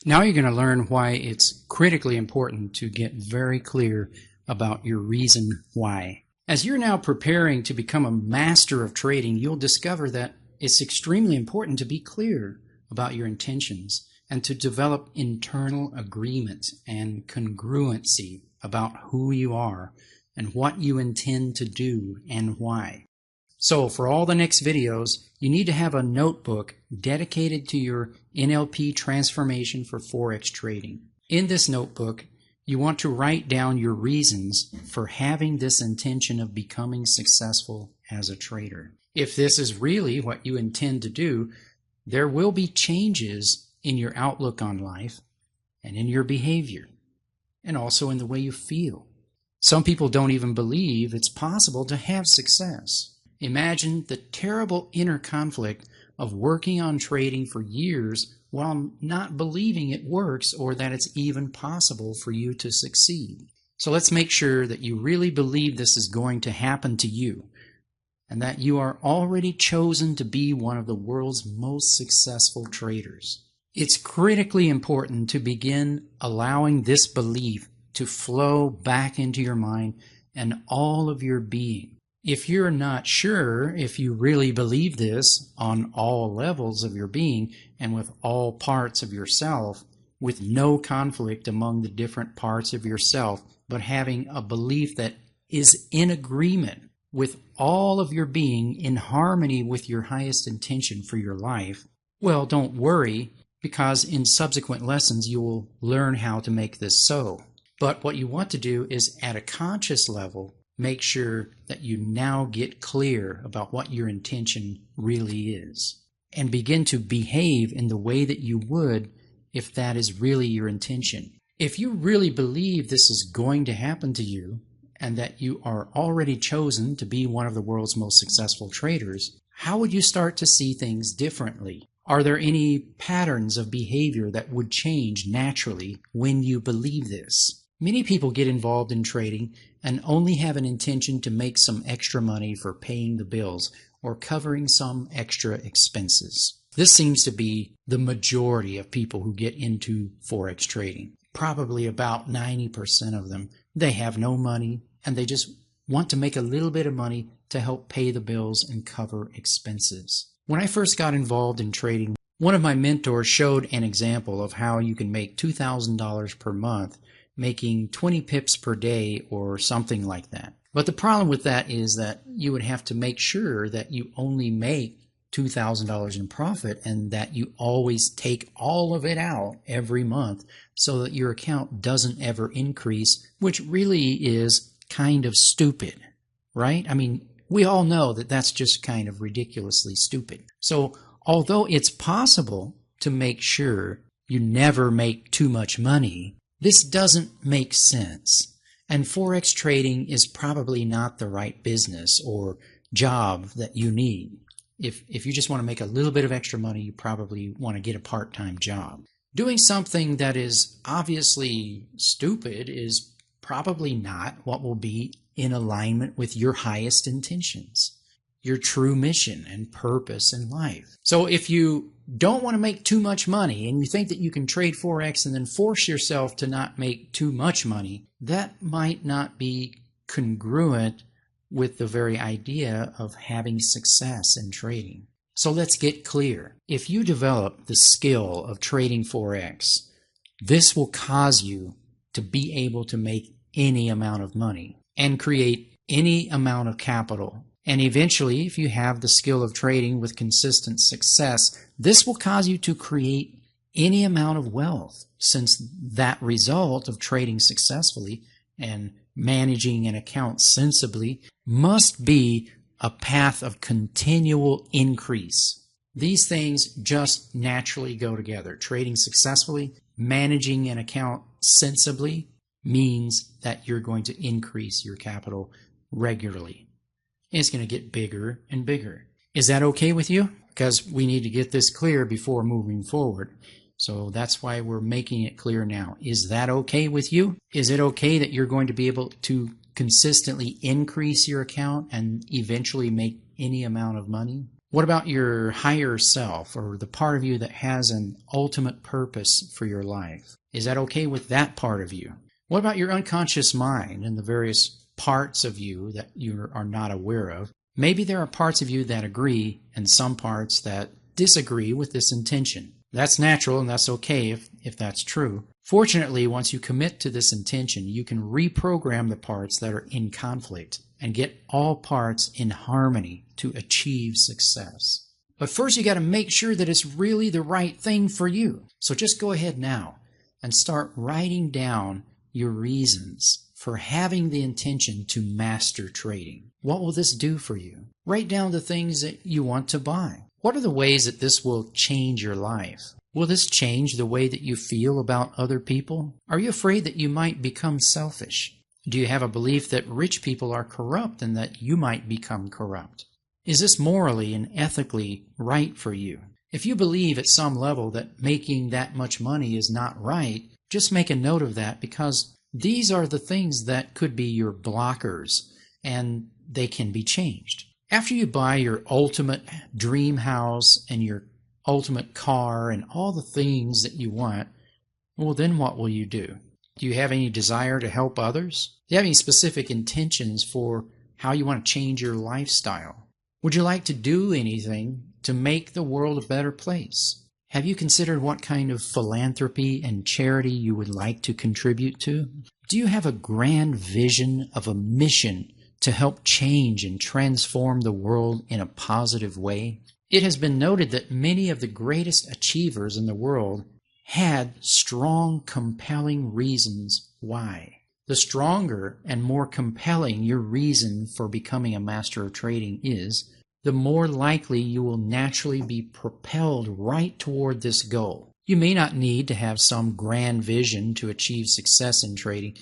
Now you're going to learn why it's critically important to get very clear about your reason why. As you're now preparing to become a master of trading, you'll discover that it's extremely important to be clear about your intentions and to develop internal agreement and congruency about who you are and what you intend to do and why. So for all the next videos, you need to have a notebook dedicated to your NLP transformation for Forex trading. In this notebook, you want to write down your reasons for having this intention of becoming successful as a trader. If this is really what you intend to do, there will be changes in your outlook on life and in your behavior, and also in the way you feel. Some people don't even believe it's possible to have success. Imagine the terrible inner conflict of working on trading for years while not believing it works or that it's even possible for you to succeed. So let's make sure that you really believe this is going to happen to you and that you are already chosen to be one of the world's most successful traders. It's critically important to begin allowing this belief to flow back into your mind and all of your being. If you're not sure if you really believe this on all levels of your being and with all parts of yourself, with no conflict among the different parts of yourself, but having a belief that is in agreement with all of your being, in harmony with your highest intention for your life, well, don't worry, because in subsequent lessons you will learn how to make this so. But what you want to do is, at a conscious level, make sure that you now get clear about what your intention really is and begin to behave in the way that you would if that is really your intention. If you really believe this is going to happen to you and that you are already chosen to be one of the world's most successful traders, how would you start to see things differently? Are there any patterns of behavior that would change naturally when you believe this? Many people get involved in trading and only have an intention to make some extra money for paying the bills or covering some extra expenses. This seems to be the majority of people who get into Forex trading. Probably about 90% of them, they have no money and they just want to make a little bit of money to help pay the bills and cover expenses. When I first got involved in trading, one of my mentors showed an example of how you can make $2,000 per month making 20 pips per day or something like that. But the problem with that is that you would have to make sure that you only make $2,000 in profit and that you always take all of it out every month so that your account doesn't ever increase, which really is kind of stupid, right? I mean, we all know that that's just kind of ridiculously stupid. So although it's possible to make sure you never make too much money, this doesn't make sense, and Forex trading is probably not the right business or job that you need. If you just want to make a little bit of extra money, you probably want to get a part-time job. Doing something that is obviously stupid is probably not what will be in alignment with your highest intentions, your true mission and purpose in life. So if you don't want to make too much money and you think that you can trade Forex and then force yourself to not make too much money, that might not be congruent with the very idea of having success in trading. So let's get clear. If you develop the skill of trading Forex, this will cause you to be able to make any amount of money and create any amount of capital. And eventually, if you have the skill of trading with consistent success, this will cause you to create any amount of wealth, since that result of trading successfully and managing an account sensibly must be a path of continual increase. These things just naturally go together. Trading successfully, managing an account sensibly means that you're going to increase your capital regularly. It's going to get bigger and bigger. Is that okay with you? Because we need to get this clear before moving forward. So that's why we're making it clear now. Is that okay with you? Is it okay that you're going to be able to consistently increase your account and eventually make any amount of money? What about your higher self, or the part of you that has an ultimate purpose for your life? Is that okay with that part of you? What about your unconscious mind and the various parts of you that you are not aware of? Maybe there are parts of you that agree and some parts that disagree with this intention. That's natural and that's okay if that's true. Fortunately, once you commit to this intention, you can reprogram the parts that are in conflict and get all parts in harmony to achieve success. But first you got to make sure that it's really the right thing for you. So just go ahead now and start writing down your reasons for having the intention to master trading. What will this do for you? Write down the things that you want to buy. What are the ways that this will change your life? Will this change the way that you feel about other people? Are you afraid that you might become selfish? Do you have a belief that rich people are corrupt and that you might become corrupt? Is this morally and ethically right for you? If you believe at some level that making that much money is not right, just make a note of that, because these are the things that could be your blockers and they can be changed. After you buy your ultimate dream house and your ultimate car and all the things that you want, well, then what will you do? Do you have any desire to help others? Do you have any specific intentions for how you want to change your lifestyle? Would you like to do anything to make the world a better place? Have you considered what kind of philanthropy and charity you would like to contribute to? Do you have a grand vision of a mission to help change and transform the world in a positive way? It has been noted that many of the greatest achievers in the world had strong, compelling reasons why. The stronger and more compelling your reason for becoming a master of trading is, the more likely you will naturally be propelled right toward this goal. You may not need to have some grand vision to achieve success in trading,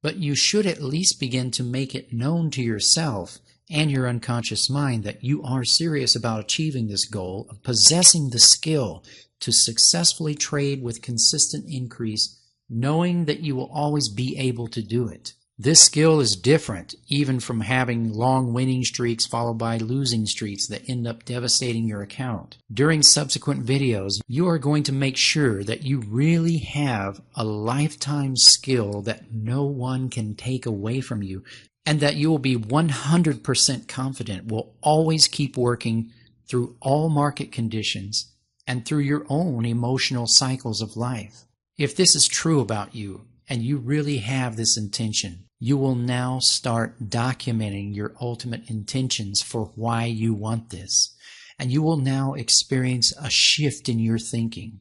but you should at least begin to make it known to yourself and your unconscious mind that you are serious about achieving this goal of possessing the skill to successfully trade with consistent increase, knowing that you will always be able to do it. This skill is different even from having long winning streaks followed by losing streaks that end up devastating your account. During subsequent videos, you are going to make sure that you really have a lifetime skill that no one can take away from you, and that you will be 100% confident will always keep working through all market conditions and through your own emotional cycles of life. If this is true about you, and you really have this intention, you will now start documenting your ultimate intentions for why you want this. And you will now experience a shift in your thinking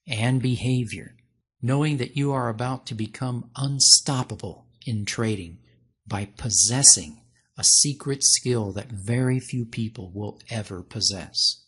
and behavior, knowing that you are about to become unstoppable in trading by possessing a secret skill that very few people will ever possess.